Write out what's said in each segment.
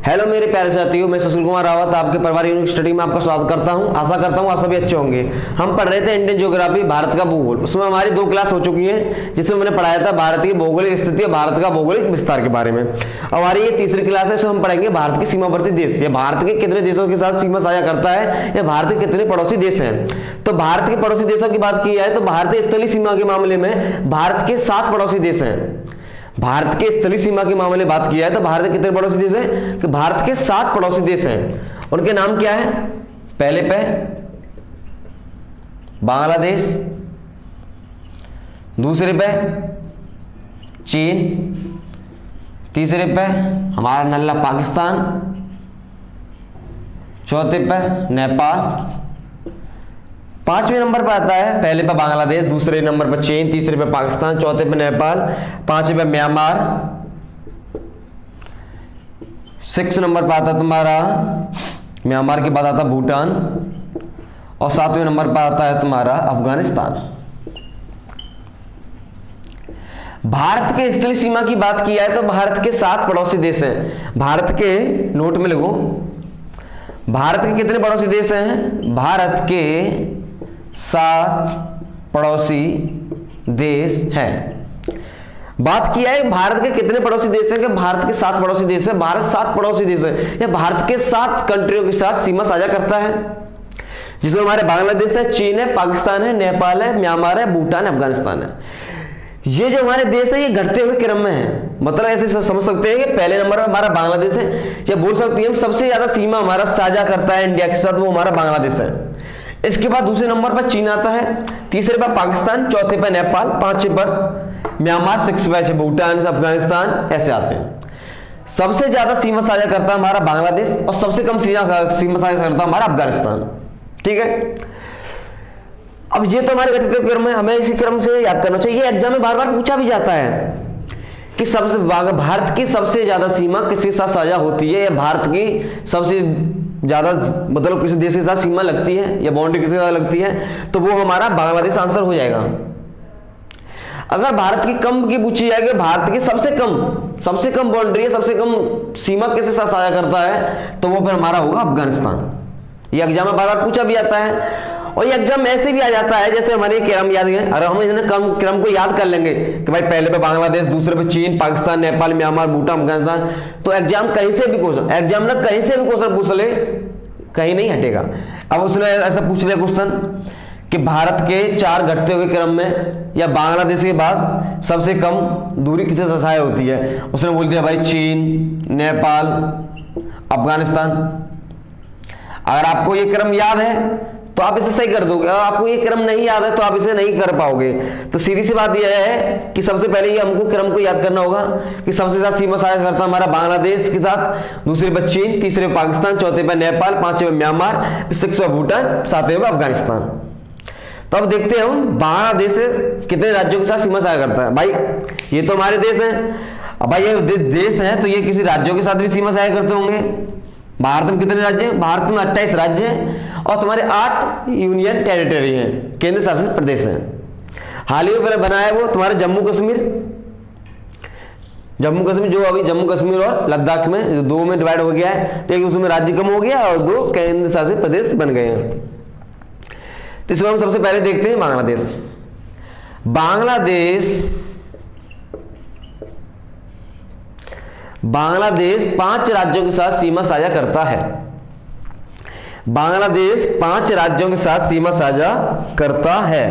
Hello मेरे प्यारे साथियों, मैं सुशील कुमार रावत आपके परिवार यूनिक स्टडी में आपका स्वागत करता हूं। आशा करता हूं आप सभी अच्छे होंगे। हम पढ़ रहे थे इंडियन ज्योग्राफी, भारत का भूगोल। उसमें हमारी 2 क्लास हो चुकी है, जिसमें मैंने पढ़ाया था भारत की भौगोलिक स्थिति और भारत का भौगोलिक विस्तार के बारे में। हमारी ये तीसरी क्लास है, इसमें हम पढ़ेंगे भारत के सीमावर्ती देश। ये भारत के कितने देशों के साथ सीमा साझा करता है, या भारत के कितने पड़ोसी देश हैं। तो भारत के पड़ोसी देशों की बात की जाए तो भारतीय स्थलीय सीमा के मामले में भारत के 7 पड़ोसी देश हैं। भारत के स्थलीय सीमा के मामले में बात किया है तो भारत के कितने पड़ोसी देश हैं कि भारत के 7 पड़ोसी देश हैं। उनके नाम क्या है? पहले पे बांग्लादेश, दूसरे पे चीन, तीसरे पे हमारा नल्ला पाकिस्तान, चौथे पे नेपाल, 5वें नंबर पर आता है पहले पे बांग्लादेश, दूसरे नंबर पर चीन, तीसरे पे पाकिस्तान, चौथे पे नेपाल, 5वें पे म्यांमार, 6 नंबर पर आता तुम्हारा म्यांमार के बाद आता भूटान, और 7वें नंबर पर आता है तुम्हारा अफगानिस्तान। भारत के स्थलीय सीमा की बात की जाए तो भारत के 7 पड़ोसी देश हैं। भारत के नोट में लिखो, भारत के कितने पड़ोसी देश हैं? भारत के 7 पड़ोसी देश हैं। बात किया है भारत के कितने पड़ोसी देश हैं कि भारत के 7 पड़ोसी देश हैं। भारत 7 पड़ोसी देश है, या भारत के 7 कंट्रियों के साथ सीमा साझा करता है, जिसमें हमारे बांग्लादेश है, चीन है, पाकिस्तान है, नेपाल है, म्यांमार है, भूटान, अफगानिस्तान है। ये जो हमारे देश है ये घटते हुए क्रम में है। मतलब ऐसे समझ सकते हैं कि पहले नंबर पर हमारा बांग्लादेश है, या बोल सकते हैं हम सबसे ज्यादा सीमा हमारा साझा करता है इंडिया के साथ, वो हमारा बांग्लादेश है। इसके बाद दूसरे नंबर पर चीन आता है, तीसरे पर पाकिस्तान, चौथे पर नेपाल, 5वें पर म्यांमार, 6 पे भूटान, अफगानिस्तान, ऐसे आते हैं। सबसे ज्यादा सीमा साझा करता है हमारा बांग्लादेश, और सबसे कम सीमा साझा करता है हमारा अफगानिस्तान। ठीक है, अब ये तो हमारे घटते क्रम है, हमें इसी क्रम से याद करना चाहिए। ये एग्जाम में बार बार पूछा भी जाता है कि सबसे भारत की सबसे ज्यादा सीमा किसके साथ साझा होती है, या भारत की सबसे ज्यादा मतलब किसी देश के साथ सीमा लगती है या बाउंड्री किसके साथ लगती है, तो वो हमारा बांग्लादेश आंसर हो जाएगा। अगर भारत की कम की पूछी जाए कि भारत की सबसे कम बाउंड्री है, सबसे कम सीमा किसके साथ साझा करता है, तो वो फिर हमारा होगा अफगानिस्तान। ये एग्जाम में बार बार पूछा भी जाता है, और ये एग्जाम में ऐसे भी आ जाता है जैसे हमारे क्रम याद है। अरे हम इन्हें क्रम को याद कर लेंगे कि भाई पहले पे बांग्लादेश, दूसरे पे चीन, पाकिस्तान, नेपाल, म्यांमार, भूटान, अफगानिस्तान, तो एग्जाम कहीं से भी क्वेश्चन पूछ ले, कहीं नहीं हटेगा। अब उसने ऐसा पूछ लिया क्वेश्चन कि भारत के 4 घटते हुए क्रम में या बांग्लादेश के बाद सबसे कम दूरी किससे साझा होती है, उसने बोल दिया भाई चीन, नेपाल, अफगानिस्तान। अगर आपको ये क्रम याद है तो आप इसे सही कर दोगे, अगर आपको ये क्रम नहीं याद है तो आप इसे नहीं कर पाओगे। तो सीधी सी बात यह है कि सबसे पहले ये हमको क्रम को याद करना होगा कि सबसे ज्यादा सीमा साझा करता हमारा बांग्लादेश के साथ, दूसरे पर चीन, तीसरे पर पाकिस्तान, चौथे पर नेपाल, 5वें म्यांमार, 6वें पर भूटान, 7वें पर अफगानिस्तान। तो अब देखते हैं हम बांग्लादेश कितने राज्यों के साथ सीमा साझा करता है। भाई ये तो हमारे देश है, अब भाई ये देश है तो ये किसी राज्यों के साथ भी सीमा साझा करते होंगे। भारत में कितने राज्य हैं? भारत में 28 राज्य हैं, और तुम्हारे 8 यूनियन टेरिटरी हैं, केंद्र शासित प्रदेश हैं। हाल ही में बनाया है वो तुम्हारे जम्मू कश्मीर, जो अभी जम्मू कश्मीर और लद्दाख में 2 में डिवाइड हो गया है, तो एक उसमें राज्य कम हो गया और 2 केंद्र शासित प्रदेश बन गए हैं। तो इसमें हम सबसे पहले देखते हैं बांग्लादेश। बांग्लादेश 5 राज्यों के साथ सीमा साझा करता है। बांग्लादेश 5 राज्यों के साथ सीमा साझा करता है।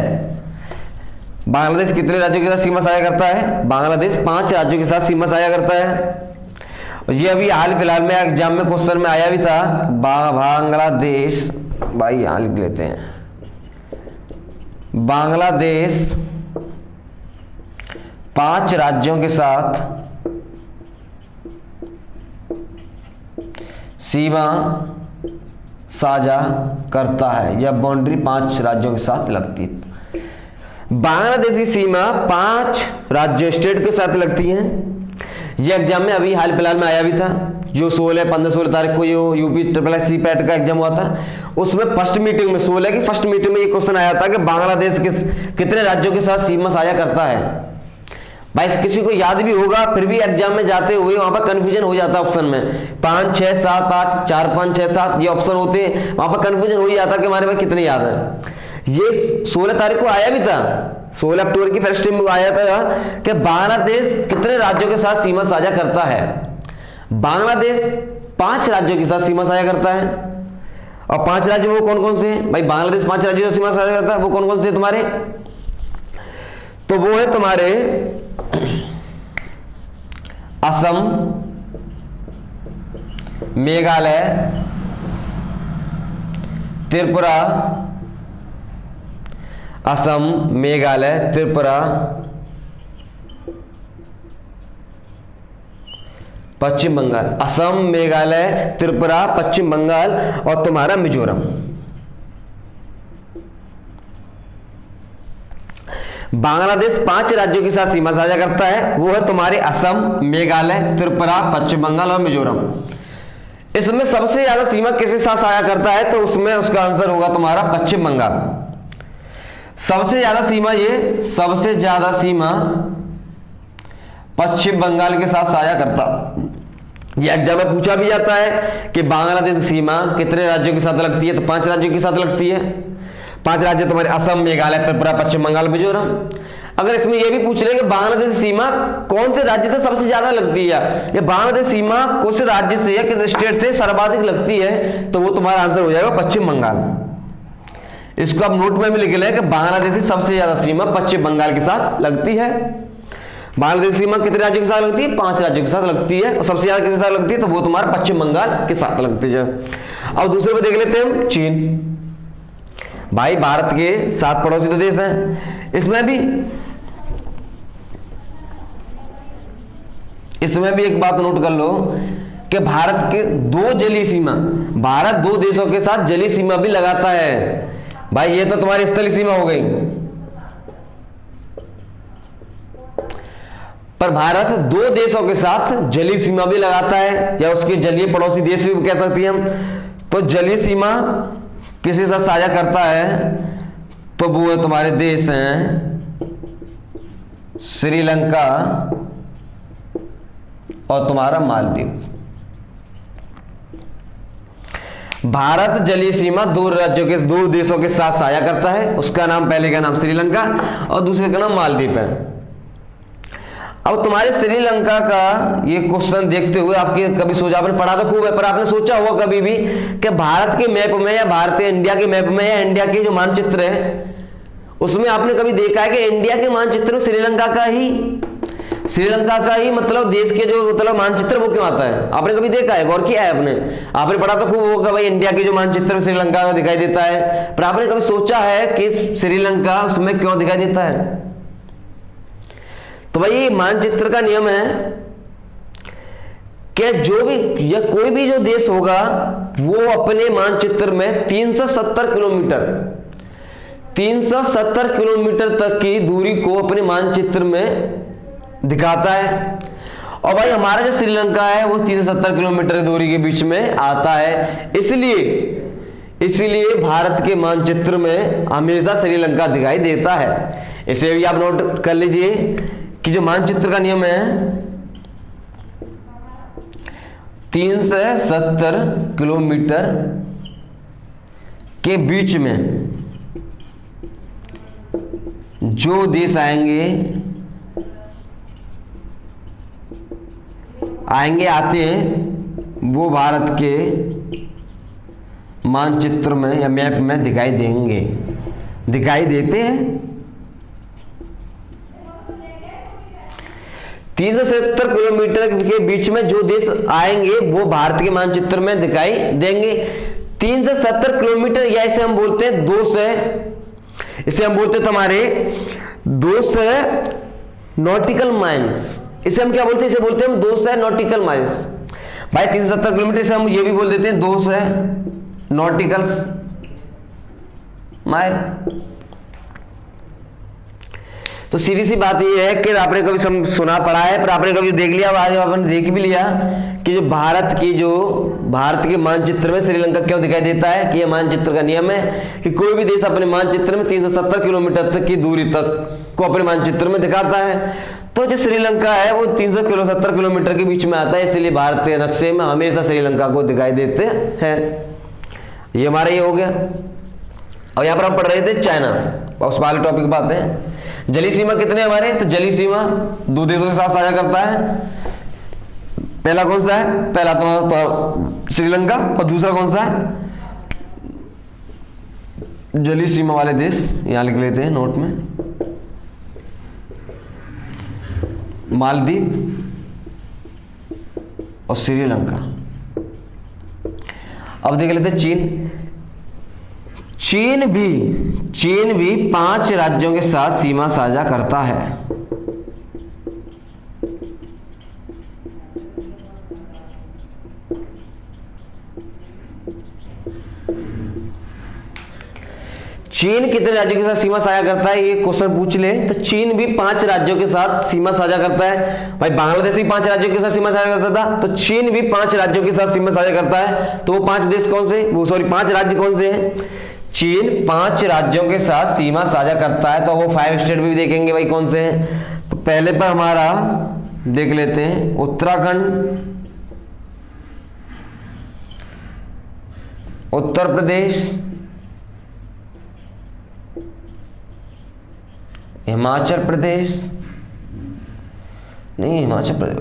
बांग्लादेश कितने राज्यों के साथ सीमा साझा करता है? बांग्लादेश 5 राज्यों के साथ सीमा साझा करता है। और ये अभी हाल फिलहाल में एग्जाम में क्वेश्चन में आया भी था, बांग्लादेश, भाई यहां लिख लेते हैं, बांग्लादेश 5 राज्यों के साथ सीमा साझा करता है, या बाउंड्री 5 राज्यों के साथ लगती है। बांग्लादेश की सीमा 5 राज्यों स्टेट के साथ लगती है। यह एग्जाम में अभी हाल फिलहाल में आया भी था, जो 15-16 तारीख को जो यूपी SSC पैट का एग्जाम हुआ था, उसमें फर्स्ट मीटिंग में 16 की फर्स्ट मीटिंग में ये क्वेश्चन आया था कि बांग्लादेश कितने राज्यों के साथ सीमा साझा करता है। भाई किसी को याद भी होगा, फिर भी एग्जाम में जाते हुए वहां पर कंफ्यूजन हो जाता है ऑप्शन में 5 6 7 8 4 5 6 7 ये ऑप्शन होते हैं, वहां पर कंफ्यूजन हो ही जाता कि हमारे पास कितने याद है। ये 16 तारीख को आया भी था, 16 अक्टूबर की फर्स्ट टाइम आया था कि बांग्लादेश कितने राज्यों के साथ सीमा साझा करता है। बांग्लादेश 5 राज्यों के साथ सीमा साझा करता है। और 5 राज्य वो कौन कौन से हैं भाई? बांग्लादेश 5 राज्यों से सीमा साझा करता है, वो कौन कौन से तुम्हारे? तो वो है तुम्हारे असम, मेघालय, त्रिपुरा, असम, मेघालय, त्रिपुरा, पश्चिम बंगाल। असम, मेघालय, त्रिपुरा, पश्चिम बंगाल और तुम्हारा मिजोरम। बांग्लादेश 5 राज्यों के साथ सीमा साझा करता है, वो है तुम्हारे असम, मेघालय, त्रिपुरा, पश्चिम बंगाल और मिजोरम। इसमें सबसे ज्यादा सीमा किसके साथ साझा करता है? तो उसमें उसका आंसर होगा तुम्हारा पश्चिम बंगाल। सबसे ज्यादा सीमा, ये सबसे ज्यादा सीमा पश्चिम बंगाल के साथ साझा करता। ये एग्जाम में पूछा भी जाता है कि बांग्लादेश की सीमा कितने राज्यों के साथ लगती है? तो 5 राज्यों के साथ लगती है। 5 राज्य तुम्हारे असम, मेघालय, त्रिपुरा, पश्चिम बंगाल, मिजोरम। अगर इसमें यह भी पूछ ले कि बांग्लादेश सीमा कौन से राज्य से सबसे ज्यादा लगती है, या बांग्लादेश सीमा कौन से राज्य से या किस स्टेट से सर्वाधिक लगती है, तो वो तुम्हारा आंसर हो जाएगा पश्चिम बंगाल। इसको आप नोट में भी लिख लें कि बांग्लादेश की सबसे ज्यादा सीमा पश्चिम बंगाल के साथ लगती है। बांग्लादेश सीमा कितने राज्यों के साथ लगती है? 5 राज्यों के साथ लगती है। और सबसे ज्यादा किसके साथ लगती है? तो वो तुम्हारा पश्चिम बंगाल के साथ लगती है। अब दूसरे पे देख लेते हैं हम, चीन। भाई भारत के 7 पड़ोसी तो देश हैं। इसमें भी एक बात नोट कर लो कि भारत के 2 जलीय सीमा, भारत 2 देशों के साथ जलीय सीमा भी लगाता है। भाई ये तो तुम्हारी स्थलीय सीमा हो गई, पर भारत 2 देशों के साथ जलीय सीमा भी लगाता है, या उसके जलीय पड़ोसी देश भी कह सकती हैं हम। तो जलीय सीमा किसी साथ साझा करता है, तो वो है तुम्हारे देश हैं श्रीलंका और तुम्हारा मालदीव। भारत जलीय सीमा 2 राज्यों के 2 देशों के साथ साझा करता है, उसका नाम, पहले का नाम श्रीलंका और दूसरे का नाम मालदीव है। अब तुम्हारे श्रीलंका का ये क्वेश्चन देखते हुए आपके कभी सोचा, आपने पढ़ा तो खूब है, पर आपने सोचा होगा कभी भी कि भारत के मैप में या भारतीय इंडिया के मैप में या इंडिया के जो मानचित्र है उसमें आपने कभी देखा है कि इंडिया के मानचित्र में श्रीलंका का ही मतलब देश के जो मतलब मानचित्र वो क्यों आता है? आपने कभी देखा है, गौर किया है आपने पढ़ा तो खूब होगा भाई इंडिया के जो मानचित्र में श्रीलंका का दिखाई देता है, पर आपने कभी सोचा है कि श्रीलंका उसमें क्यों दिखाई देता है? तो भाई मानचित्र का नियम है कि जो भी या कोई भी जो देश होगा वो अपने मानचित्र में 370 किलोमीटर तक की दूरी को अपने मानचित्र में दिखाता है। और भाई हमारा जो श्रीलंका है वो 370 किलोमीटर की दूरी के बीच में आता है, इसलिए भारत के मानचित्र में हमेशा श्रीलंका दिखाई देता है। इसे भी आप नोट कर लीजिए कि जो मानचित्र का नियम है 370 किलोमीटर के बीच में जो देश आते हैं वो भारत के मानचित्र में या मैप में दिखाई देते हैं। 370 किलोमीटर के बीच में जो देश आएंगे वो भारत के मानचित्र में दिखाई देंगे। 370 किलोमीटर, या इसे हम बोलते हैं 200 तुम्हारे 200 नॉटिकल माइल्स। इसे हम क्या बोलते हैं? इसे बोलते हैं हम 200 नॉटिकल माइल्स। भाई 370 किलोमीटर से हम ये भी बोल देते हैं 200 नॉटिकल माइल। तो सीधी सी बात ये है कि आपने कभी सुना पढ़ा है, पर आपने कभी देख लिया, आज आपने देख भी लिया कि जो भारत के मानचित्र में श्रीलंका क्यों दिखाई देता है, कि यह मानचित्र का नियम है कि कोई भी देश अपने मानचित्र में 370 किलोमीटर तक की दूरी तक को अपने मानचित्र में दिखाता है। तो जो श्रीलंका है वो 370 किलोमीटर के बीच में आता है, इसलिए भारतीय नक्शे में हमेशा श्रीलंका को दिखाई देते हैं। ये हमारा ये हो गया। और यहाँ पर हम पढ़ रहे थे चाइना, उस वाले टॉपिक बात है। जली सीमा कितने हमारे, तो जली सीमा 2 देशों के साथ साझा करता है। पहला कौन सा है, पहला तो श्रीलंका, और दूसरा कौन सा है, जली सीमा वाले देश यहां लिख लेते हैं नोट में, मालदीव और श्रीलंका। अब देख लेते हैं चीन। चीन भी 5 राज्यों के साथ सीमा साझा करता है। चीन कितने राज्यों के साथ सीमा साझा करता है, ये क्वेश्चन पूछ ले तो चीन भी 5 राज्यों के साथ सीमा साझा करता है। भाई बांग्लादेश भी 5 राज्यों के साथ सीमा साझा करता था, तो चीन भी 5 राज्यों के साथ सीमा साझा करता है। तो वो 5 देश कौन से, वो सॉरी 5 राज्य कौन से हैं, चीन 5 राज्यों के साथ सीमा साझा करता है। तो वो 5 स्टेट भी देखेंगे भाई कौन से हैं। तो पहले पर हमारा देख लेते हैं उत्तराखंड, उत्तर प्रदेश, हिमाचल प्रदेश, नहीं हिमाचल प्रदेश,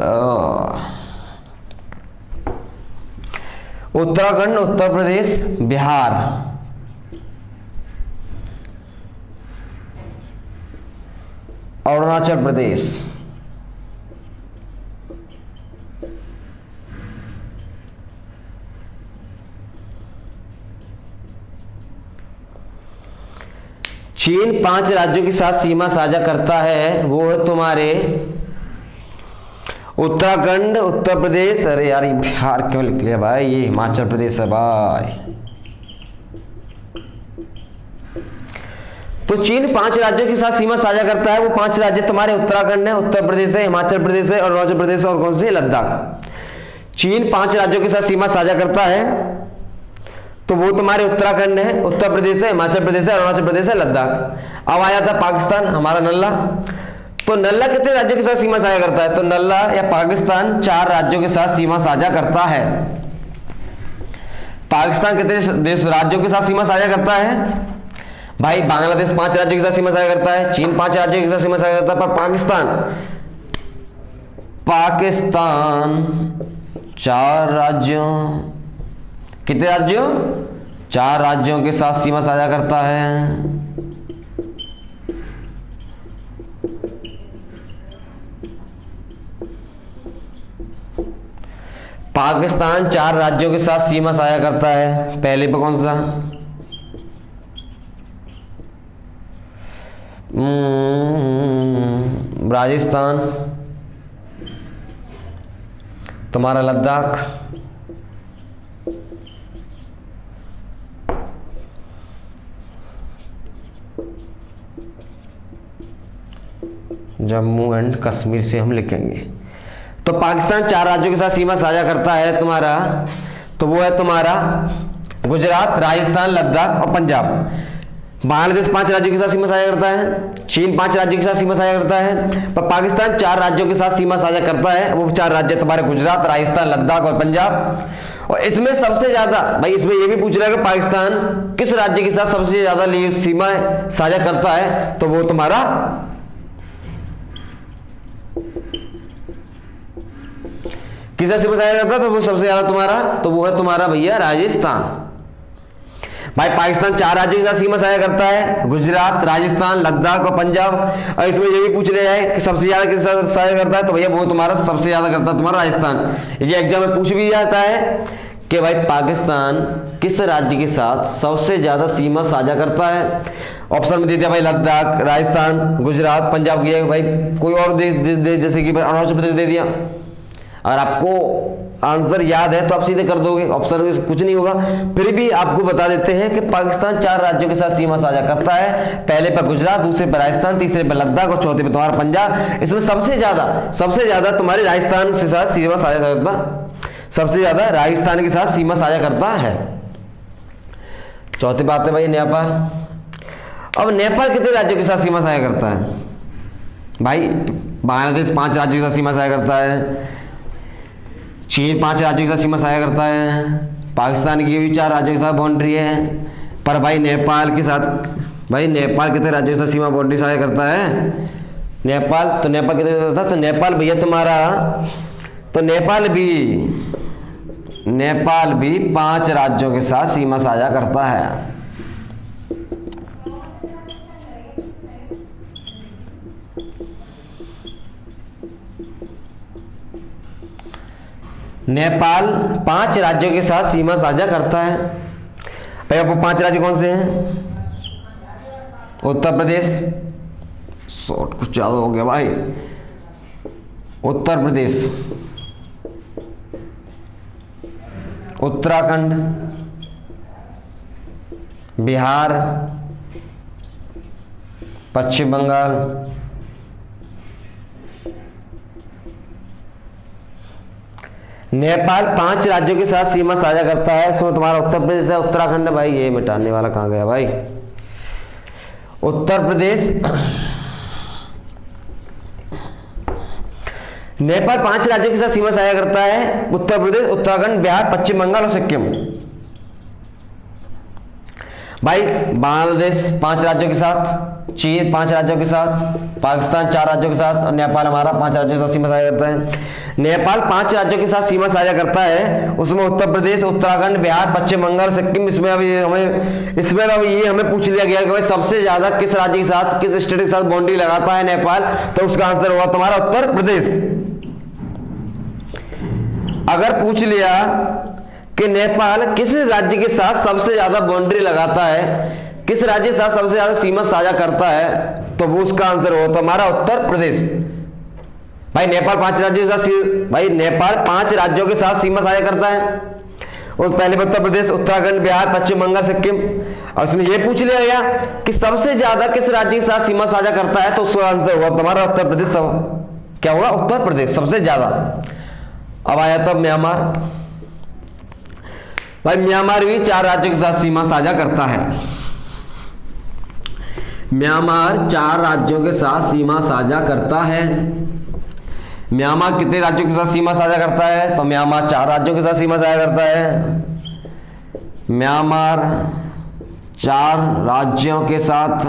उत्तराखंड, उत्तर प्रदेश, बिहार, अरुणाचल प्रदेश, चीन 5 राज्यों के साथ सीमा साझा करता है। वो है तुम्हारे उत्तराखंड, उत्तर प्रदेश, अरे यार ये बिहार क्यों लिख लिया भाई, ये हिमाचल प्रदेश है भाई। तो चीन 5 राज्यों के साथ सीमा साझा करता है। वो 5 राज्य तुम्हारे उत्तराखंड है, उत्तर प्रदेश है, हिमाचल प्रदेश है, अरुणाचल प्रदेश है और कौन से, लद्दाख। चीन 5 राज्यों के साथ सीमा साझा करता है, तो वो तुम्हारे उत्तराखंड है, उत्तर प्रदेश है, हिमाचल प्रदेश है, अरुणाचल प्रदेश है, लद्दाख। अब आया था पाकिस्तान, हमारा नल्ला। तो नल्ला कितने राज्यों के साथ सीमा साझा करता है, तो नल्ला या पाकिस्तान 4 राज्यों के साथ सीमा साझा करता है। पाकिस्तान कितने राज्यों के साथ सीमा साझा करता है, भाई बांग्लादेश 5 राज्यों के साथ सीमा साझा करता है, चीन 5 राज्यों के साथ सीमा साझा करता है, पर पाकिस्तान 4 राज्यों, कितने राज्यों, 4 राज्यों के साथ सीमा साझा करता है। पाकिस्तान 4 राज्यों के साथ सीमा साझा करता है। पहले पे कौन सा, राजस्थान, तुम्हारा लद्दाख, जम्मू एंड कश्मीर से हम लिखेंगे। तो पाकिस्तान 4 राज्यों के साथ सीमा साझा करता है तुम्हारा, तो वो है तुम्हारा गुजरात, राजस्थान, लद्दाख और पंजाब। बांग्लादेश 5 राज्यों के साथ सीमा साझा करता है, चीन 5 राज्यों के साथ सीमा साझा करता है, पर पाकिस्तान 4 राज्यों के साथ सीमा साझा करता है। वो 4 राज्य तुम्हारे गुजरात, राजस्थान, लद्दाख और पंजाब। और इसमें सबसे ज्यादा भाई इसमें यह भी पूछ रहा है कि पाकिस्तान किस राज्य के साथ सबसे ज्यादा सीमा साझा करता है, तो वो तुम्हारा किससे सीमा साझा करता है, तो वो सबसे ज्यादा तुम्हारा, तो वो है तुम्हारा भैया राजस्थान। भाई पाकिस्तान 4 राज्यों के साथ सीमा साझा करता है, गुजरात, राजस्थान, लद्दाख और पंजाब। और इसमें ये भी पूछ रहे हैं कि सबसे ज्यादा किसके साथ साझा करता है, तो भैया वो तुम्हारा सबसे ज्यादा करता है तुम्हारा राजस्थान। ये एग्जाम में पूछ भी जाता है कि भाई पाकिस्तान किस राज्य के साथ सबसे ज्यादा सीमा साझा करता है। ऑप्शन में दे दिया भाई लद्दाख, राजस्थान, गुजरात, पंजाब किया भाई, कोई और दे जैसे कि अरुणाचल प्रदेश दे दिया। अगर आपको आंसर याद है तो आप सीधे कर दोगे, ऑप्शन में कुछ नहीं होगा। फिर भी आपको बता देते हैं कि पाकिस्तान 4 राज्यों के साथ सीमा साझा करता है। पहले पर गुजरात, दूसरे पर राजस्थान, तीसरे पर लद्दाख और चौथे पर तुम्हारा पंजाब। इसमें सबसे ज्यादा तुम्हारे राजस्थान के साथ सीमा साझा करता, सबसे ज्यादा राजस्थान के साथ सीमा साझा करता है। चौथी बात है भाई नेपाल। अब नेपाल कितने राज्यों के साथ सीमा साझा करता है भाई? बांग्लादेश 5 राज्यों के साथ सीमा साझा करता है, चीन 5 राज्यों के साथ सीमा साझा करता है, पाकिस्तान की भी 4 राज्यों के साथ बाउंड्री है। पर भाई नेपाल के साथ, भाई नेपाल कितने राज्यों के साथ सीमा बाउंड्री साझा करता है? नेपाल कितने करता है? तो नेपाल भैया तुम्हारा, तो नेपाल भी 5 राज्यों के साथ सीमा साझा करता है। नेपाल 5 राज्यों के साथ सीमा साझा करता है। भाई आपको 5 राज्य कौन से हैं? उत्तर प्रदेश, शॉर्ट कुछ ज्यादा हो गया भाई, उत्तर प्रदेश, उत्तराखंड, बिहार, पश्चिम बंगाल, नेपाल 5 राज्यों के साथ सीमा साझा करता है। इसमें तुम्हारा उत्तर प्रदेश है, उत्तराखंड है भाई, ये मिटाने वाला कहां गया भाई? उत्तर प्रदेश, नेपाल 5 राज्यों के साथ सीमा साझा करता है, उत्तर प्रदेश, उत्तराखंड, बिहार, पश्चिम बंगाल और सिक्किम। भाई बांग्लादेश 5 राज्यों के साथ, चीन 5 राज्यों के साथ, पाकिस्तान 4 राज्यों के साथ और नेपाल हमारा 5 राज्यों के साथ सीमा साझा करता है। नेपाल 5 राज्यों के साथ सीमा साझा करता है, उसमें उत्तर प्रदेश, उत्तराखंड, बिहार, पश्चिम बंगाल, सिक्किम। इसमें अभी ये हमें पूछ लिया गया कि भाई सबसे ज्यादा किस राज्य के साथ, किस स्टेट के साथ बाउंड्री लगाता है नेपाल, तो उसका आंसर होगा तुम्हारा उत्तर प्रदेश। अगर पूछ लिया कि नेपाल किस राज्य के साथ सबसे ज्यादा बाउंड्री लगाता है, किस राज्य के साथ सबसे ज्यादा सीमा साझा करता है, तो वो उसका आंसर होगा हमारा उत्तर प्रदेश। भाई नेपाल 5 राज्यों के साथ, भाई नेपाल 5 राज्यों के साथ सीमा साझा करता है, और पहले उत्तर प्रदेश, उत्तराखंड, बिहार, पश्चिम बंगाल, सिक्किम। और इसमें यह पूछ लिया गया कि सबसे ज्यादा किस राज्य के साथ सीमा साझा करता है, तो उसका आंसर होगा तुम्हारा उत्तर प्रदेश। क्या होगा? उत्तर प्रदेश सबसे ज्यादा। अब आया तब म्यांमार। भाई म्यांमार भी 4 राज्यों के साथ सीमा साझा करता है। म्यांमार 4 राज्यों के साथ सीमा साझा करता है। म्यांमार कितने राज्यों के साथ सीमा साझा करता है? तो म्यांमार 4 राज्यों के साथ सीमा साझा करता है। म्यांमार 4 राज्यों के साथ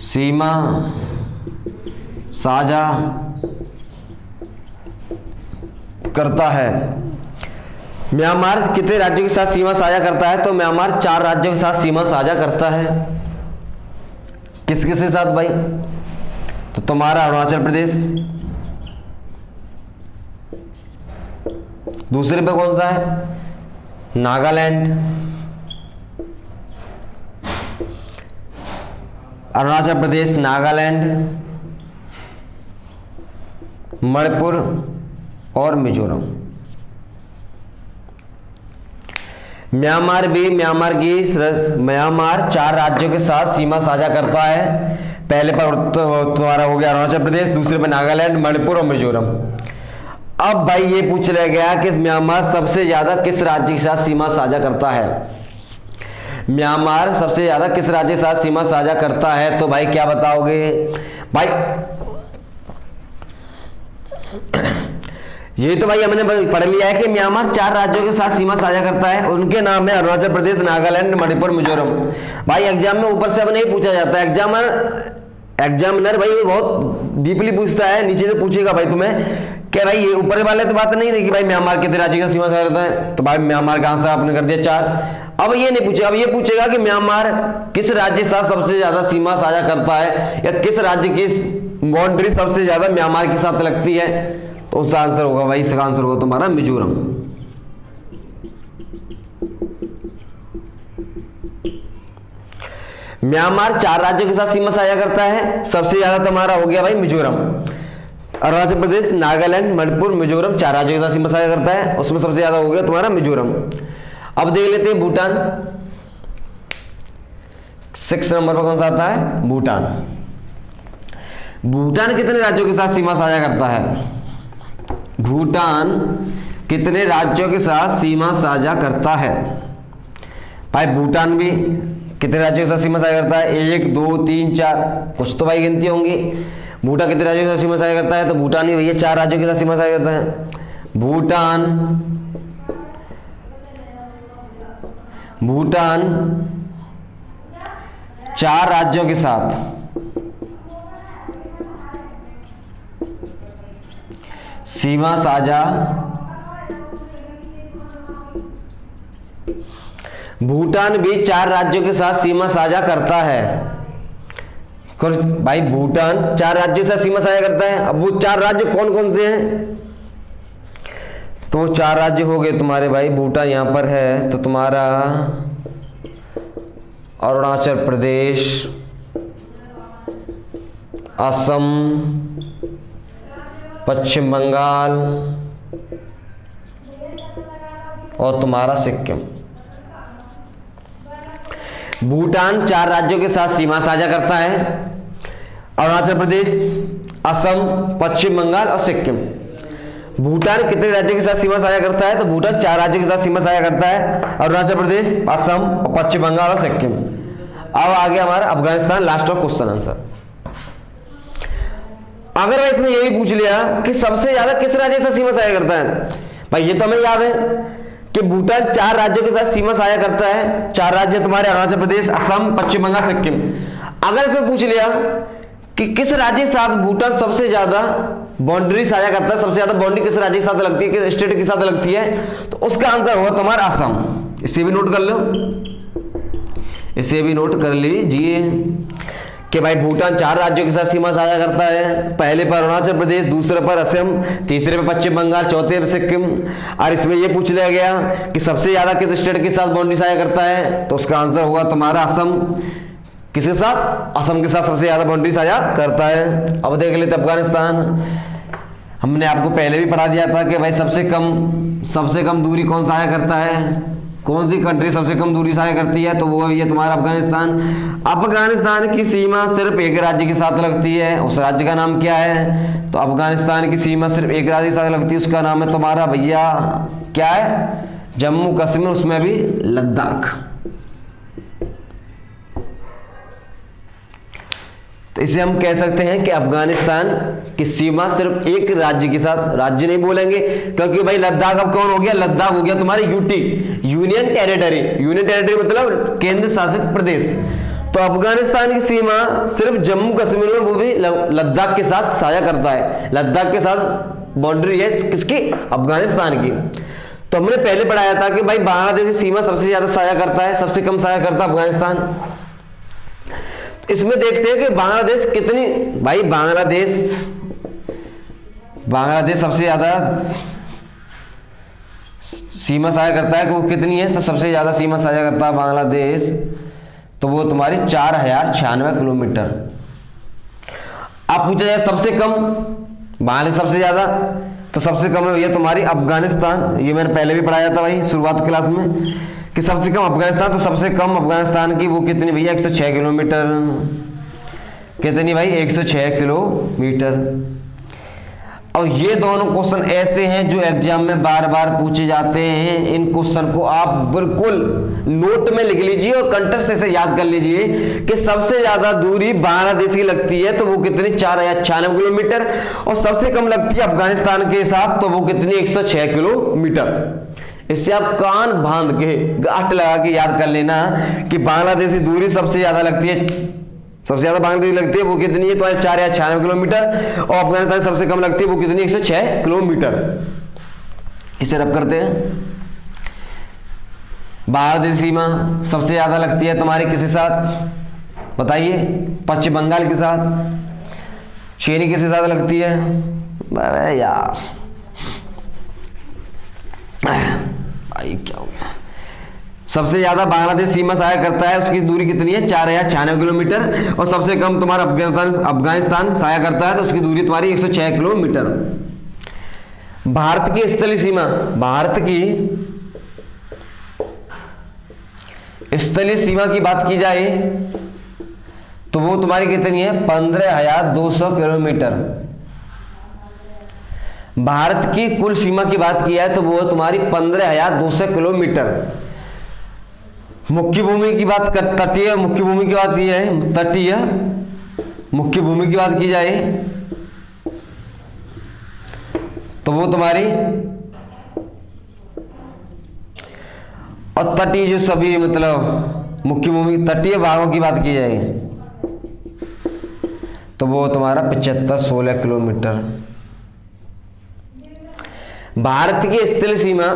सीमा साझा करता है। म्यांमार कितने राज्यों के साथ सीमा साझा करता है? तो म्यांमार 4 राज्यों के साथ सीमा साझा करता है। किस किस के साथ भाई? तो तुम्हारा अरुणाचल प्रदेश, दूसरे पे कौन सा है? नागालैंड, अरुणाचल प्रदेश, नागालैंड, मणिपुर और मिजोरम। म्यांमार 4 राज्यों के साथ सीमा साझा करता है। पहले पर तुम्हारा हो गया अरुणाचल प्रदेश, दूसरे पर नागालैंड, मणिपुर और मिजोरम। अब भाई ये पूछ लिया गया कि म्यांमार सबसे ज्यादा किस राज्य के साथ सीमा साझा करता है? म्यांमार सबसे ज्यादा किस राज्य के साथ सीमा साझा करता है? तो भाई क्या बताओगे भाई? ये तो भाई हमने पढ़ लिया है कि म्यांमार 4 राज्यों के साथ सीमा साझा करता है। उनके नाम है अरुणाचल प्रदेश, नागालैंड, मणिपुर, मिजोरम। भाई एग्जाम में ऊपर से अब नहीं पूछा जाता है। एग्जामिनर भाई वो बहुत डीपली पूछता है, नीचे से पूछेगा भाई तुम्हें क्या भाई ये ऊपर वाले तो बात नहीं है कि भाई म्यांमार कितने राज्य का सीमा साझा करता है, तो भाई म्यांमार का आंसर आपने कर दिया 4। अब ये नहीं पूछेगा, अब ये पूछेगा कि म्यांमार किस राज्य के साथ सबसे ज्यादा सीमा साझा करता है, या किस राज्य की बाउंड्री सबसे ज्यादा म्यांमार के साथ लगती है, तो उसका आंसर होगा भाई, इसका आंसर होगा तुम्हारा मिजोरम। म्यांमार 4 राज्यों के साथ सीमा साझा करता है, सबसे ज्यादा तुम्हारा हो गया भाई मिजोरम। अरुणाचल प्रदेश, नागालैंड, मणिपुर, मिजोरम, 4 राज्यों के साथ सीमा साझा करता है। उसमें सबसे ज्यादा हो गया तुम्हारा मिजोरम। अब देख लेते हैं भूटान। 6 नंबर पर कौन सा आता है? भूटान। भूटान कितने राज्यों के साथ सीमा साझा करता है? भूटान कितने राज्यों के साथ सीमा साझा करता है? भाई भूटान भी कितने राज्यों के साथ सीमा साझा करता है? 1 2 3 4, कुछ तो भाई गिनती होंगी। भूटान कितने राज्यों के साथ सीमा साझा करता है? तो भूटान ही भैया 4 राज्यों के साथ सीमा साझा करता है। भूटान 4 राज्यों के साथ सीमा साझा, भूटान भी 4 राज्यों के साथ सीमा साझा करता है। भाई भूटान 4 राज्यों से सीमा साझा करता है। अब वो 4 राज्य कौन कौन से हैं? तो 4 राज्य हो गए तुम्हारे भाई, भूटान यहां पर है तो तुम्हारा अरुणाचल प्रदेश, असम, पश्चिम बंगाल और तुम्हारा सिक्किम। भूटान 4 राज्यों के साथ सीमा साझा करता है, अरुणाचल प्रदेश, असम, पश्चिम बंगाल और सिक्किम। भूटान कितने राज्यों के साथ सीमा साझा करता है? तो भूटान 4 राज्यों के साथ सीमा साझा करता है, अरुणाचल प्रदेश, असम और पश्चिम बंगाल और सिक्किम। अब आ गया हमारा Afghanistan, last of question answer. अगर मैं इसमें यही पूछ लिया कि सबसे ज्यादा किस राज्य से सीमा साझा करता है, भाई ये तो हमें याद है कि भूटान 4 राज्यों के साथ सीमा साझा करता है। 4 राज्य तुम्हारे अरुणाचल प्रदेश, असम, पश्चिम बंगाल, सिक्किम। अगर इसमें पूछ लिया कि किस राज्य के साथ भूटान सबसे ज्यादा बाउंड्री साझा करता है, सबसे ज्यादा बाउंड्री किस राज्य के साथ लगती है, किस स्टेट के साथ लगती है, तो उसका आंसर होगा तुम्हारा असम। इसे भी नोट कर लो, इसे भी नोट कर लीजिए कि भाई भूटान 4 राज्यों के साथ सीमा साझा करता है। पहले पर अरुणाचल प्रदेश, दूसरे पर असम, तीसरे पर पश्चिम बंगाल, चौथे पर सिक्किम। और इसमें यह पूछ लिया गया कि सबसे ज्यादा किस स्टेट के साथ बाउंड्री साझा करता है, तो उसका आंसर होगा तुम्हारा असम। किसके साथ? असम के साथ सबसे ज्यादा बाउंड्री साझा करता है। अब देख लेते अफगानिस्तान। हमने आपको पहले भी पढ़ा दिया था कि भाई सबसे कम दूरी कौन साझा करता है, कौन सी कंट्री सबसे कम दूरी साझा करती है, तो वो ये तुम्हारा अफगानिस्तान। अफगानिस्तान की सीमा सिर्फ एक राज्य के साथ लगती है, उस राज्य का नाम क्या है? तो अफगानिस्तान की सीमा सिर्फ एक राज्य के साथ लगती है, उसका नाम है तुम्हारा भैया क्या है? जम्मू कश्मीर, उसमें भी लद्दाख। तो इसे हम कह सकते हैं कि अफगानिस्तान की सीमा सिर्फ एक राज्य के साथ, राज्य नहीं बोलेंगे क्योंकि भाई लद्दाख अब कौन हो गया? लद्दाख हो गया तुम्हारी UT, union territory. Union territory मतलब केंद्र शासित प्रदेश। तो अफगानिस्तान की सीमा सिर्फ जम्मू कश्मीर में, वो भी लद्दाख के साथ साझा करता है। लद्दाख के साथ बाउंड्री है किसकी? अफगानिस्तान की। तो हमने पहले पढ़ाया था कि भाई बांग्लादेश की सीमा सबसे ज्यादा साझा करता है, सबसे कम साझा करता है अफगानिस्तान। इसमें देखते हैं कि बांग्लादेश कितनी, भाई बांग्लादेश सबसे ज्यादा सीमा साझा करता है कि वो कितनी है, तो सबसे ज्यादा सीमा साझा करता है बांग्लादेश, तो वो तुम्हारी 4096 किलोमीटर। अब पूछा जाए सबसे कम, बांग्लादेश सबसे ज्यादा, तो सबसे कम है भैया तुम्हारी अफगानिस्तान। ये मैंने पहले भी पढ़ाया था भाई शुरुआत क्लास में कि सबसे कम अफगानिस्तान, तो सबसे कम अफगानिस्तान की वो कितनी भैया? 106 किलोमीटर। कितनी भाई? 106 किलोमीटर। और ये दोनों क्वेश्चन ऐसे हैं जो एग्जाम में बार बार पूछे जाते हैं। इन क्वेश्चन को आप बिल्कुल नोट में लिख लीजिए और कंटेस्ट से याद कर लीजिए कि सबसे ज्यादा दूरी बांग्लादेश की लगती है, तो वो कितनी? 4096 किलोमीटर। और सबसे कम लगती है अफगानिस्तान के साथ, तो वो कितनी? 106 किलोमीटर। इससे आप कान बांध के गांठ लगा के याद कर लेना कि बांग्लादेश की दूरी सबसे ज्यादा लगती है, सबसे ज्यादा बांग्लादेश लगती है वो कितनी है? तो 4096 किलोमीटर। और अफगानिस्तान सबसे कम लगती है वो कितनी? 106 किलोमीटर। इसे रब करते हैं। बांग्लादेश सीमा सबसे ज्यादा लगती है तुम्हारे किसके साथ बताइए? पश्चिम बंगाल के साथ। चीनी किसके साथ लगती है? अरे यार भाई क्या हो गया? सबसे ज्यादा बांग्लादेश सीमा सहायक करता है, उसकी दूरी कितनी है 4096 किलोमीटर, और सबसे कम तुम्हारा अफगानिस्तान सहायक करता है, तो उसकी दूरी तुम्हारी 106 किलोमीटर। भारत की स्थलीय सीमा, भारत की स्थलीय सीमा की बात की जाए तो वो तुम्हारी कितनी है 15,200 किलोमीटर। भारत की कुल सीमा की बात की जाए तो वो तुम्हारी 15,200 किलोमीटर। मुख्य भूमि की बात कर, तटीय मुख्य भूमि की बात की है, तटीय मुख्य भूमि की बात की जाए तो वो तुम्हारी, और तटीय जो सभी मतलब मुख्य भूमि तटीय भागों की बात की जाए तो वो तुम्हारा 7516 किलोमीटर। भारत की स्थलीय सीमा,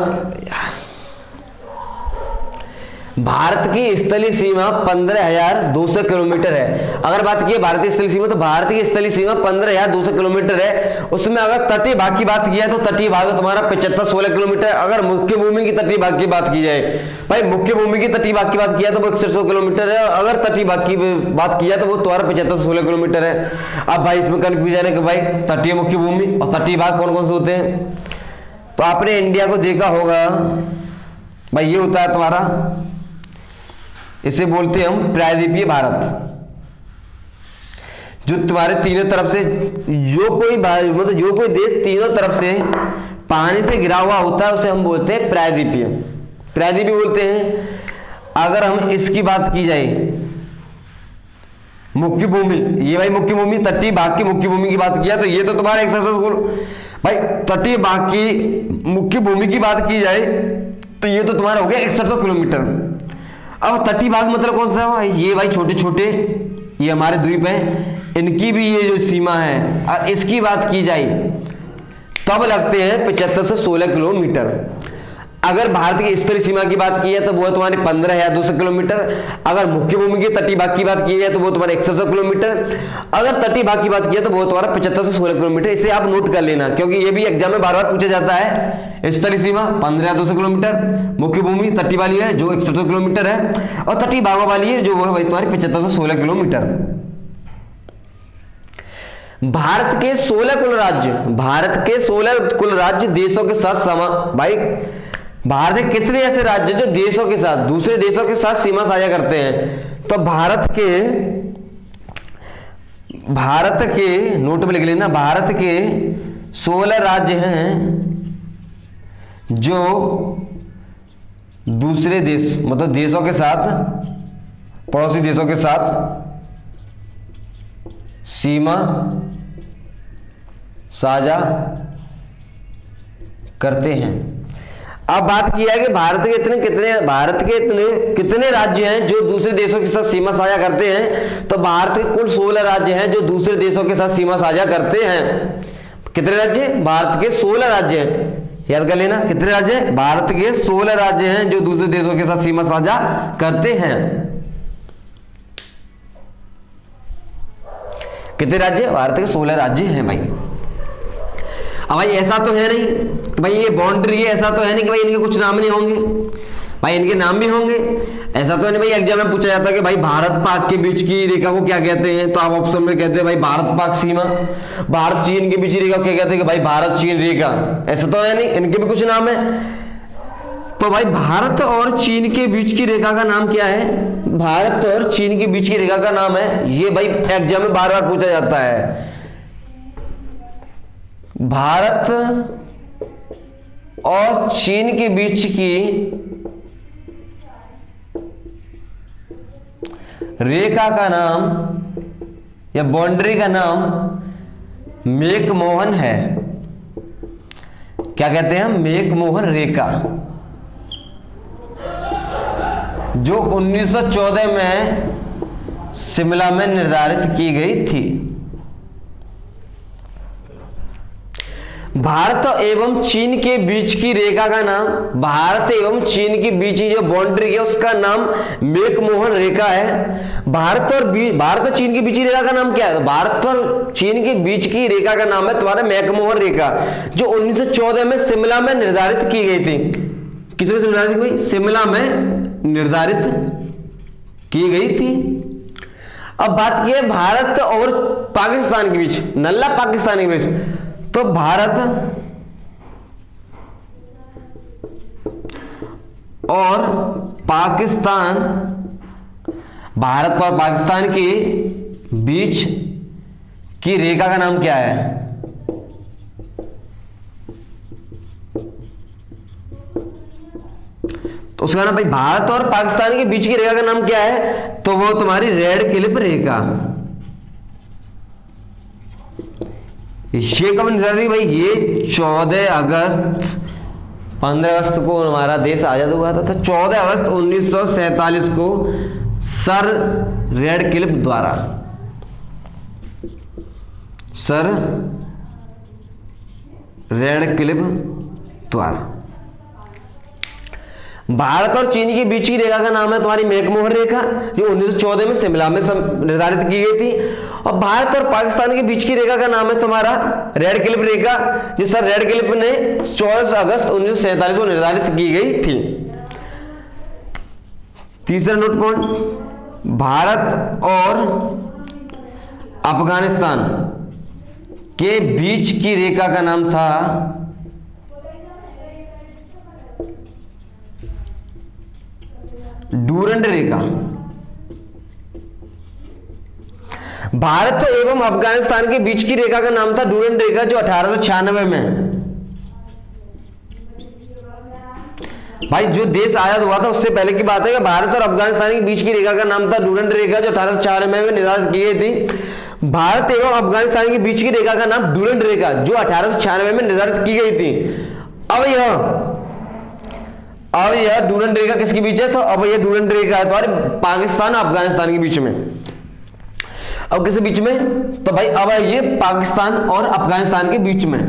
भारत की स्थलीय सीमा 15,200 किलोमीटर है। अगर बात की भारतीय स्थलीय सीमा तो भारत की स्थलीय सीमा 15,200 किलोमीटर है। उसमें अगर तटीय भाग की बात की जाए तो तटीय भाग तुम्हारा 7516 किलोमीटर। अगर मुख्य भूमि की तटीय भाग की बात की जाए, भाई मुख्य भूमि की तटीय भाग की बात की जाए तो वो 6100 किलोमीटर है, अगर तटीय भाग की बात की जाए तो वो तुम्हारा 7516 किलोमीटर है। अब भाई इसमें कंफ्यूजन है कि भाई तटीय मुख्य भूमि और तटीय भाग कौन कौन से होते हैं। तो आपने इंडिया को देखा होगा भाई, ये होता है तुम्हारा, इसे बोलते हैं हम प्रायद्वीपीय भारत, जो तुम्हारे तीनों तरफ से जो कोई मतलब जो कोई देश तीनों तरफ से पानी से घिरा हुआ होता है उसे हम बोलते हैं प्रायद्वीपीय, प्रायद्वीपीय बोलते हैं। अगर हम इसकी बात की जाए मुख्य भूमि, ये भाई मुख्य भूमि, तटीय भाग की मुख्य भूमि की बात किया तो ये तो तुम्हारा एक भाई तटीय भाग की मुख्य भूमि की बात की जाए तो ये तो तुम्हारा हो गया 6100 किलोमीटर। अब तटीय भाग मतलब कौन सा है, ये भाई छोटे छोटे ये हमारे द्वीप हैं, इनकी भी ये जो सीमा है और इसकी बात की जाए तब लगते हैं 7516 किलोमीटर। अगर भारत की स्थलीय सीमा की बात की जाए तो वो तुम्हारी 15,200 किलोमीटर। अगर मुख्य भूमि के तटीय भाग की बात की जाए तो वो तुम्हारे 100 किलोमीटर। अगर तटीय भाग की बात की जाए तो वो तुम्हारा 7516 किलोमीटर। इसे आप नोट कर लेना क्योंकि ये भी एग्जाम में बार बार पूछा जाता है। स्थलीय सीमा 15,200 किलोमीटर, मुख्य भूमि तटीय वाली है जो 100 किलोमीटर है, और तटीय भागों वाली है जो वो तुम्हारी 7516 किलोमीटर। भारत के 16 कुल राज्य, भारत के 16 कुल राज्य देशों के साथ भाई भारत के कितने ऐसे राज्य जो देशों के साथ, दूसरे देशों के साथ सीमा साझा करते हैं। तो भारत के नोट में लिख लेना, भारत के 16 राज्य हैं जो दूसरे देश मतलब देशों के साथ, पड़ोसी देशों के साथ सीमा साझा करते हैं। अब बात की है कि भारत के कितने राज्य हैं जो दूसरे देशों के साथ सीमा साझा करते हैं। तो भारत के कुल 16 राज्य हैं जो दूसरे देशों के साथ सीमा साझा करते हैं। कितने राज्य? भारत के 16 राज्य हैं, याद कर लेना कितने राज्य हैं? भारत के 16 राज्य हैं जो दूसरे देशों के साथ सीमा साझा करते हैं। कितने राज्य? भारत के 16 राज्य हैं भाई। अब भाई ऐसा तो है नहीं कि भाई ये बाउंड्री है, ऐसा तो है नहीं कि भाई इनके कुछ नाम नहीं होंगे, भाई इनके नाम भी होंगे। ऐसा तो है नहीं भाई एग्जाम में पूछा जाता है कि भाई भारत पाक के बीच की रेखा को क्या कहते हैं, तो आप ऑप्शन में कहते हैं भाई भारत पाक सीमा। भारत चीन के बीच की रेखा क्या कहते हैं कि भाई भारत चीन रेखा। ऐसा तो है नहीं, इनके भी कुछ नाम है। तो भाई भारत और चीन के बीच की रेखा का नाम क्या है? भारत और चीन के बीच की रेखा का नाम है, ये भाई एग्जाम में बार बार पूछा जाता है, भारत और चीन के बीच की रेखा का नाम या बाउंड्री का नाम मैकमोहन है। क्या कहते हैं? मैकमोहन रेखा, जो 1914 में शिमला में निर्धारित की गई थी। भारत एवं चीन के बीच की रेखा का नाम, भारत एवं चीन के बीच की जो बाउंड्री है उसका नाम मैकमोहन रेखा है। भारत और चीन के बीच की रेखा का नाम क्या है? भारत और चीन के बीच की रेखा का नाम है तुम्हारा मैकमोहन रेखा, जो 1914 में शिमला में निर्धारित की गई थी। किसमें से निर्धारित की गई? शिमला में निर्धारित की गई थी। अब बात की है भारत और पाकिस्तान के बीच, नल्ला पाकिस्तान के बीच, तो भारत और पाकिस्तान, भारत और पाकिस्तान के बीच की रेखा का नाम क्या है? तो उसका नाम भाई, भारत और पाकिस्तान के बीच की रेखा का नाम क्या है? तो वो तुम्हारी रेड क्लिफ रेखा। ये कब निर्धारित भाई? ये 14 अगस्त, 15 अगस्त को हमारा देश आजाद हुआ था, तो 14 अगस्त 1947 को सर रेड क्लिफ द्वारा, सर रेड क्लिफ द्वारा। भारत और चीन के बीच की रेखा का नाम है तुम्हारी मैकमोहन रेखा, जो 1914 में शिमला में निर्धारित की गई थी। और भारत और पाकिस्तान के बीच की रेखा का नाम है तुम्हारा रेड क्लिफ रेखा, जो सर रेड क्लिफ ने 14 अगस्त 1947 को निर्धारित की गई थी। तीसरा नोट पॉइंट, भारत और अफगानिस्तान के बीच की रेखा का नाम था डूरंड रेखा। भारत एवं अफगानिस्तान के बीच की रेखा का नाम था डूरंड रेखा, जो 1896 में, भाई जो देश आजाद हुआ था उससे पहले की बात है कि भारत और अफगानिस्तान के बीच की रेखा का नाम था डूरंड रेखा, जो 1896 में निर्धारित की गई थी। भारत एवं अफगानिस्तान के बीच की रेखा का नाम डूरंड रेखा, जो 1896 में निर्धारित की गई थी। अब यह डूरंड रेखा किसके बीच है? तो अब यह डूरंड रेखा है तुम्हारे पाकिस्तान और अफगानिस्तान के बीच में। अब किसके बीच में? तो भाई अब ये पाकिस्तान और अफगानिस्तान के बीच में।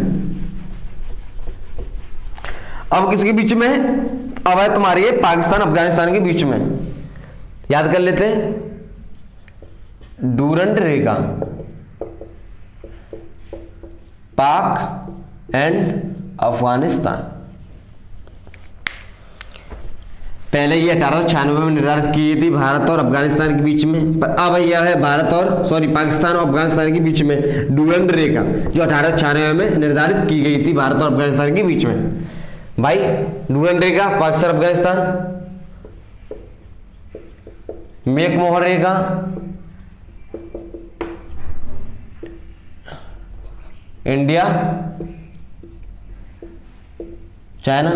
अब किसके बीच में? अब है तुम्हारे ये पाकिस्तान अफगानिस्तान के बीच में। याद कर लेते हैं, डूरंड रेखा, पाक एंड अफगानिस्तान। पहले ये 1896 में निर्धारित की गई थी भारत और अफगानिस्तान के बीच में, पर अब यह है भारत और पाकिस्तान और अफगानिस्तान के बीच में डूरंड रेखा, जो 1896 में निर्धारित की गई थी भारत और अफगानिस्तान के बीच में। भाई डूरंड रेखा, पाकिस्तान अफगानिस्तान, मैकमोहन रेखा, इंडिया चाइना,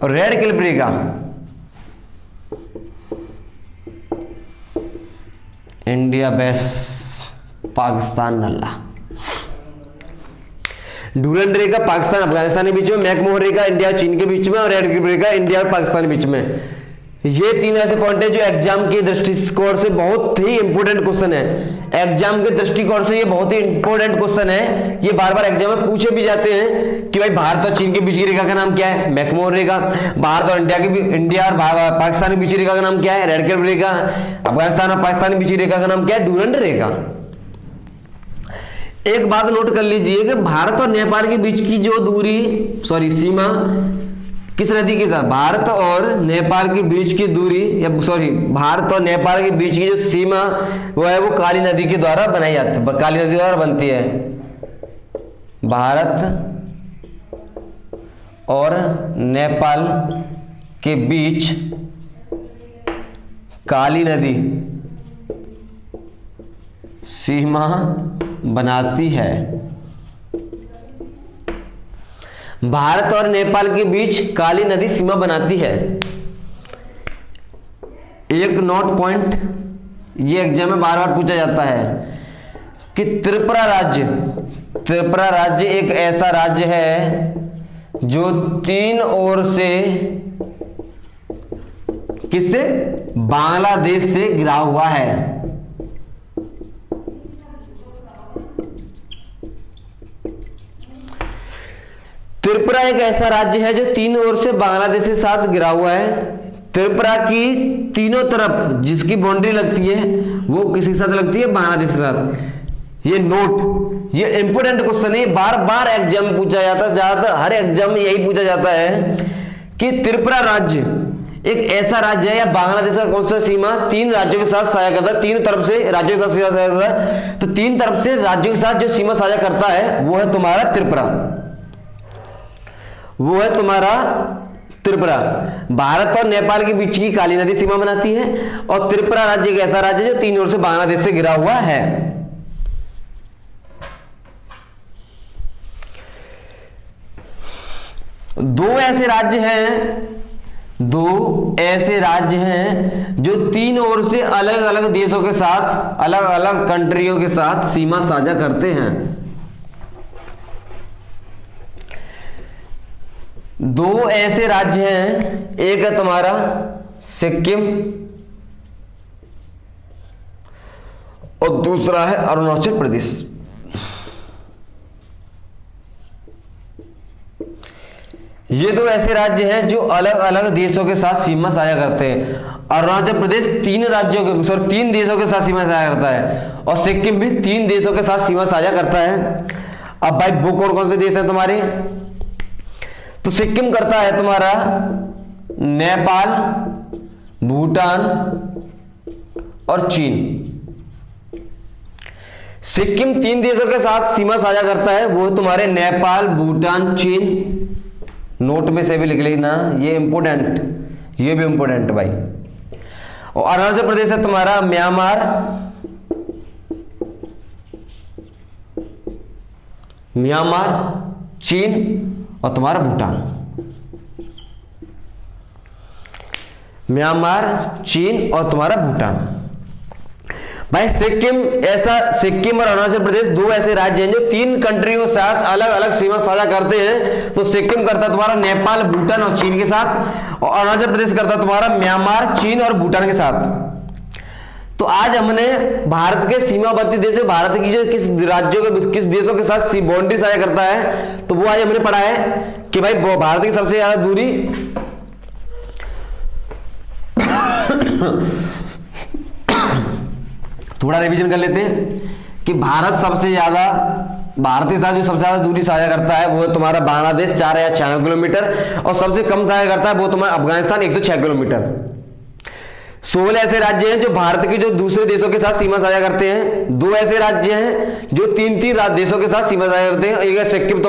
और रेड क्लिफ रेखा इंडिया बेस पाकिस्तान नल्ला। डूरंड रेखा पाकिस्तान अफगानिस्तान के बीच में, मैकमोहन रेखा इंडिया चीन के बीच में, और रेड क्लिफ रेखा इंडिया और पाकिस्तान के बीच में। ये तीन ऐसे पॉइंट है जो एग्जाम के दृष्टिकोण से बहुत ही इंपोर्टेंट क्वेश्चन है। एग्जाम के दृष्टिकोण से ये बहुत ही इंपोर्टेंट क्वेश्चन है। ये बार बार एग्जाम में पूछे भी जाते हैं कि भाई भारत और चीन के बीच की रेखा का नाम क्या है? मैकमोहन रेखा। भारत और इंडिया और पाकिस्तान के बीच की रेखा का नाम क्या है? रेड क्लिफ रेखा। अफगानिस्तान और पाकिस्तान के बीच की रेखा का नाम क्या है? डूरंड रेखा। एक बात नोट कर लीजिए कि भारत और नेपाल के बीच की जो दूरी सीमा किस नदी के साथ? भारत और नेपाल के बीच की दूरी भारत और नेपाल के बीच की जो सीमा वो काली नदी के द्वारा बनाई जाती है, काली नदी द्वारा बनती है। भारत और नेपाल के बीच काली नदी सीमा बनाती है। भारत और नेपाल के बीच काली नदी सीमा बनाती है। एक नोट पॉइंट, ये एग्जाम में बार बार पूछा जाता है कि त्रिपुरा राज्य एक ऐसा राज्य है जो तीन ओर से किससे? बांग्लादेश से घिरा हुआ है। त्रिपुरा एक ऐसा राज्य है जो तीन ओर से बांग्लादेश के साथ घिरा हुआ है। त्रिपुरा की तीनों तरफ जिसकी बाउंड्री लगती है वो किसके साथ लगती है? बांग्लादेश के साथ। ये नोट ये इंपोर्टेंट क्वेश्चन है, बार बार एग्जाम में पूछा जाता है, ज्यादातर हर एग्जाम में यही पूछा जाता है कि त्रिपुरा राज्य एक ऐसा राज्य है या बांग्लादेश का कौन सा सीमा 3 राज्यों के साथ साझा करता है, 3 तरफ से राज्यों के साथ सीमा साझा करता है। तो 3 तरफ से राज्यों के साथ जो सीमा साझा करता है वो है तुम्हारा त्रिपुरा, वो है तुम्हारा त्रिपुरा। भारत और नेपाल के बीच की काली नदी सीमा बनाती है और त्रिपुरा राज्य एक ऐसा राज्य है जो 3 ओर से बांग्लादेश से घिरा हुआ है। दो ऐसे राज्य हैं जो 3 ओर से अलग अलग देशों के साथ, अलग अलग कंट्रियों के साथ सीमा साझा करते हैं। 2 ऐसे राज्य हैं, एक है तुम्हारा सिक्किम और दूसरा है अरुणाचल प्रदेश। ये 2 ऐसे राज्य हैं जो अलग अलग देशों के साथ सीमा साझा करते हैं। अरुणाचल प्रदेश 3 देशों के साथ सीमा साझा करता है और सिक्किम भी 3 देशों के साथ सीमा साझा करता है। अब भाई वो कौन से देश हैं तुम्हारे? तो सिक्किम करता है तुम्हारा नेपाल, भूटान और चीन। सिक्किम 3 देशों के साथ सीमा साझा करता है, वो तुम्हारे नेपाल, भूटान, चीन। नोट में से भी लिख लेना, ये इंपोर्टेंट, ये भी इंपोर्टेंट भाई। और अरुणाचल प्रदेश है तुम्हारा म्यांमार, चीन और तुम्हारा भूटान। म्यांमार, चीन और तुम्हारा भूटान। भाई सिक्किम और अरुणाचल प्रदेश 2 ऐसे राज्य हैं जो 3 कंट्रियों के साथ अलग अलग सीमा साझा करते हैं। तो सिक्किम करता तुम्हारा नेपाल, भूटान और चीन के साथ, और अरुणाचल प्रदेश करता तुम्हारा म्यांमार, चीन और भूटान के साथ। तो आज हमने भारत के सीमावर्ती देश, भारत की जो किस राज्यों के किस देशों के साथ बाउंड्री साझा करता है, तो वो आज हमने पढ़ा है कि भाई भारत की सबसे ज्यादा दूरी थोड़ा रिवीजन कर लेते हैं कि भारत के साथ जो सबसे ज्यादा दूरी साझा करता है वो है तुम्हारा बांग्लादेश 4096 किलोमीटर, और सबसे कम साझा करता है वो तुम्हारा अफगानिस्तान 106 किलोमीटर। 16 ऐसे राज्य हैं जो भारत के जो दूसरे देशों के साथ सीमा साझा करते हैं। 2 ऐसे राज्य हैं जो 3 देशों के साथ सीमा साझा करते हैं। एक है सिक्किम,